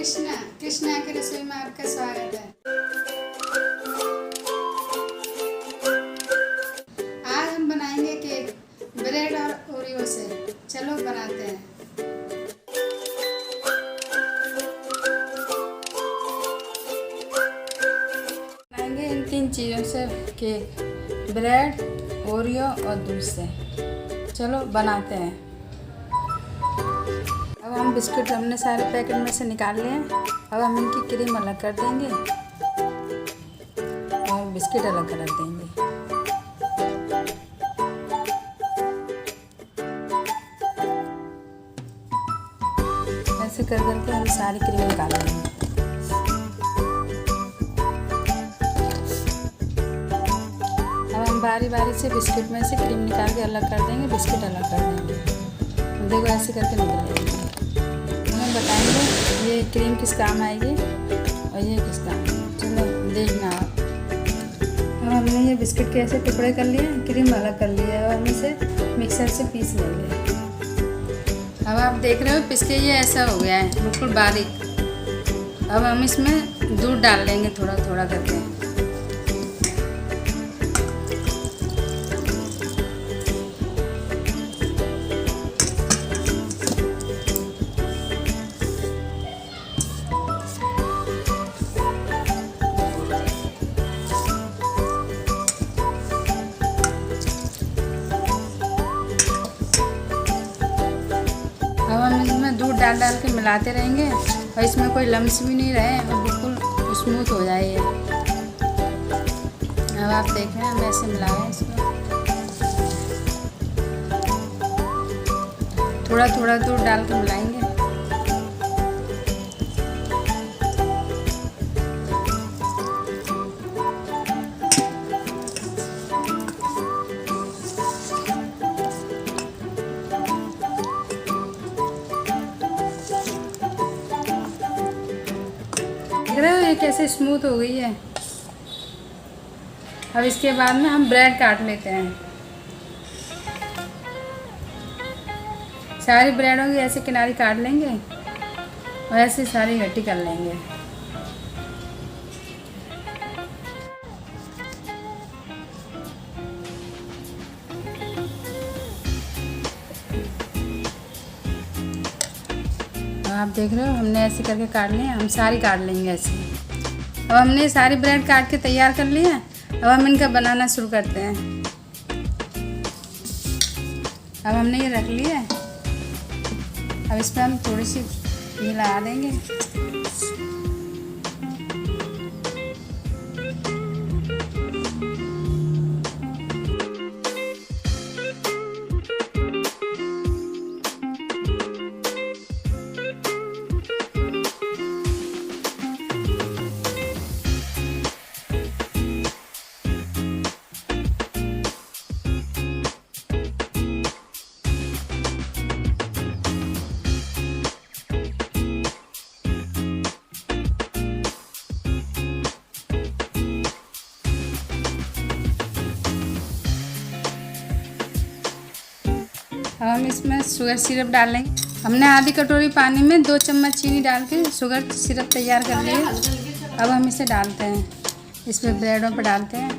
कृष्णा कृष्णा की रसोई में आपका स्वागत है। आज हम बनाएंगे केक ब्रेड और ओरियो से। चलो बनाते हैं। बनाएंगे इन 3 चीज़ों से केक, ब्रेड, ओरियो और दूध से। चलो बनाते हैं। अब हम बिस्किट हमने सारे पैकेट में से निकाल लिए हैं। अब हम इनकी क्रीम अलग कर देंगे और बिस्किट अलग कर देंगे। ऐसे कर करके हम सारी क्रीम निकाल लेंगे। अब हम बारी बारी से बिस्किट में से क्रीम निकाल के अलग कर देंगे, बिस्किट अलग कर देंगे। देखो ऐसे करके निकल जाएगी। हम बताएंगे ये क्रीम किस काम आएगी और ये किस काम। चलो देखना आप। अब हमने ये बिस्किट के ऐसे टुकड़े कर लिए, क्रीम अलग कर लिया है और हम इसे मिक्सर से पीस लेंगे। अब आप देख रहे हो पिस के ये ऐसा हो गया है, बिल्कुल बारीक। अब हम इसमें दूध डाल लेंगे थोड़ा थोड़ा करके। अब हम इसमें दूध डाल डाल के मिलाते रहेंगे और इसमें कोई लम्स भी नहीं रहे और बिल्कुल स्मूथ हो जाए ये। अब आप देख रहे हैं हम ऐसे मिला रहे हैं इसको। थोड़ा थोड़ा दूध डाल के मिलाएंगे। देख रहे हो ये कैसे स्मूथ हो गई है। अब इसके बाद में हम ब्रेड काट लेते हैं। सारी ब्रेडों की ऐसे किनारी काट लेंगे और ऐसे सारी गट्टी कर लेंगे। आप देख रहे हो हमने ऐसे करके काट लिया। हम सारी काट लेंगे ऐसे। अब हमने सारी ब्रेड काट के तैयार कर लिया। अब हम इनका बनाना शुरू करते हैं। अब हमने ये रख लिया है। अब इस पर हम थोड़ी सी घी लगा देंगे। अब हम इसमें शुगर सिरप डाल लेंगे। हमने आधी कटोरी पानी में 2 चम्मच चीनी डाल के शुगर सिरप तैयार कर लिए। अब हम इसे डालते हैं, इसमें ब्रेडों पर डालते हैं।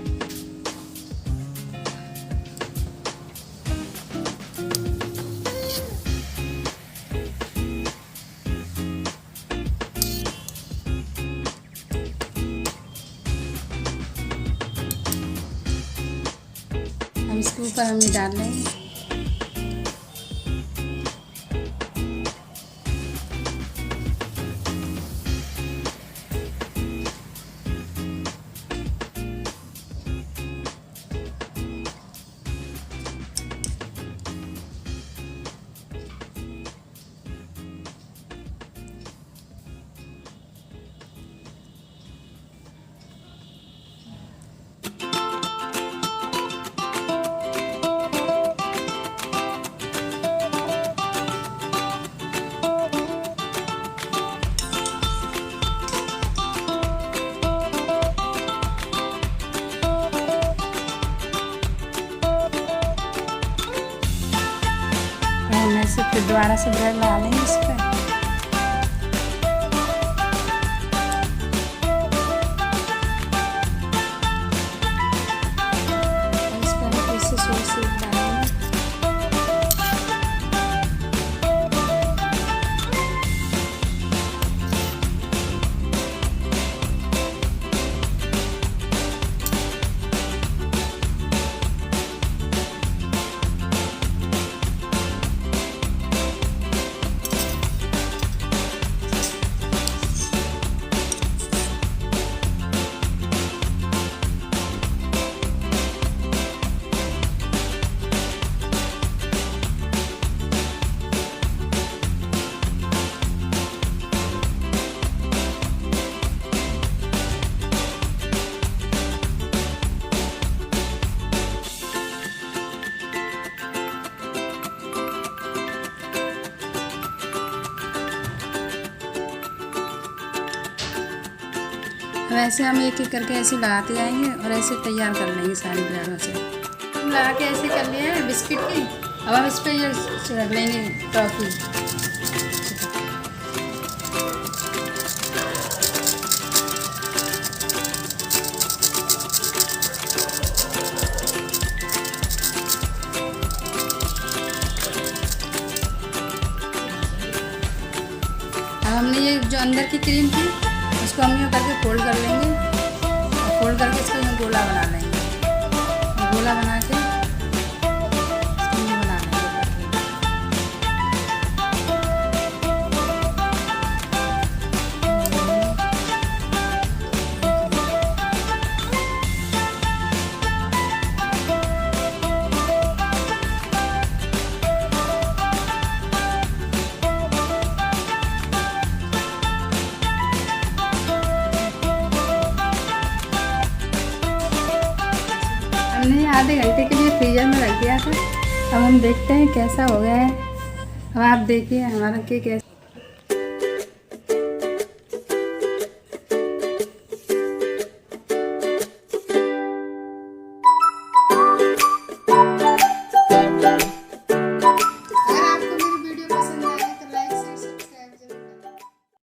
अब इसके ऊपर हम ये डाल लेंगे। से फिर दोबारा से ब्रेड लगा लेंगे इस पर। अब ऐसे हम एक एक करके ऐसे लगाते जाएंगे और ऐसे तैयार कर लेंगे सारी ब्रेडों से। लगा के ऐसे कर लिया है बिस्किट की। अब हम इस पर ये रख लेंगे टॉफ़ी। अब हमने ये जो अंदर की क्रीम थी उसको हम यूँ करके फोल्ड कर लेंगे और फोल्ड करके इसको यूँ गोला बना लेंगे। गोला बना के इसको यूँ बना लेंगे। हमने आधे घंटे के लिए फ्रीजर में रख दिया था। अब हम देखते हैं कैसा हो गया है। अब आप देखिए हमारा केक कैसा